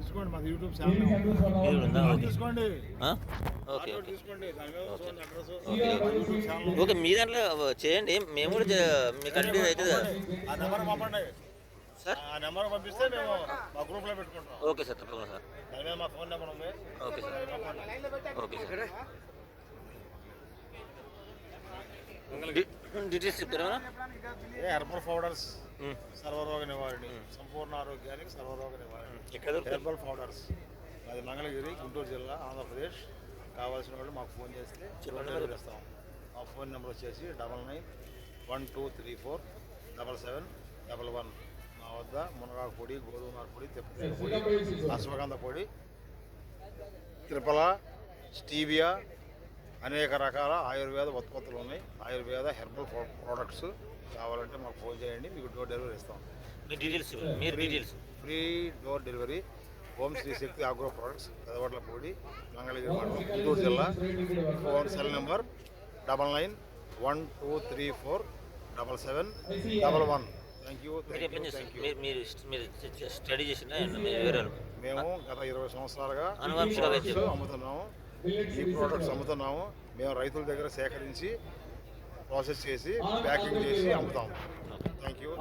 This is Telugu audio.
తీసుకోండి మాది యూట్యూబ్ ఛానల్ ఇది ఉందా? ఓకే. తీసుకోండి ఓకే ఓకే తీసుకోండి దాని మీద ఓకే. చూడండి address okay YouTube channel okay మీ దాంట్లో చేయండి, మేము కూడా మీ కంటిన్యూ అవుతుంది కదా ఆ నెంబర్ పంపండి సార్. ఆ నెంబర్ పంపిస్తే మేము మా గ్రూప్లో పెట్టుకుంటాం ఓకే సార్, తప్పకుండా సార్. దాని మీద మా ఫోన్ నెంబర్ ఉంది okay sir. Okay sir. Details చెప్తారా? ఏ హెర్బల్ పౌడర్స్ సర్వరోగ నివారణి సంపూర్ణ ఆరోగ్యానికి సర్వరోగ నివారణి ఎక్కడ దొరుకుతాయి? హెర్బల్ పౌడర్స్ అది మంగళగిరి గుంటూరు జిల్లా ఆంధ్రప్రదేశ్. కావాల్సిన వాళ్ళు మాకు ఫోన్ చేస్తే డెలివరీ ఇస్తాం. మా ఫోన్ నెంబర్ వచ్చేసి 9912347711. మా వద్ద మునగాకు పొడి, గోధుమ పొడి, తెప్ప పొడి, అశ్వగంధ పొడి, త్రిపల, స్టీవియా అనేక రకాల ఆయుర్వేద ఉత్పత్తులు ఉన్నాయి. ఆయుర్వేద హెర్బల్ ప్రోడక్ట్స్ కావాలంటే మాకు ఫోన్ చేయండి, మీకు డోర్ డెలివరీ ఇస్తాం. మీ డీటెయిల్స్ మీరు డీటెయిల్స్ ఫ్రీ డోర్ డెలివరీ. ఓం శ్రీ శక్తి ఆగ్రో ప్రోడక్ట్స్, పెదవడ్లపూడి, మంగళగిరి మండలం, గుంటూరు జిల్లా. Phone cell number 9912347711. Thank you. మీరు స్టడీ చేసిన వివరాలు మేము గత 20 సంవత్సరాలుగా అనువంశిక వైద్యం అమ్ముతున్నాము. ఈ ప్రోడక్ట్స్ అమ్ముతున్నాము. మేము రైతుల దగ్గర సేకరించి ప్రాసెస్ చేసి ప్యాకింగ్ చేసి అమ్ముతాము. Thank you.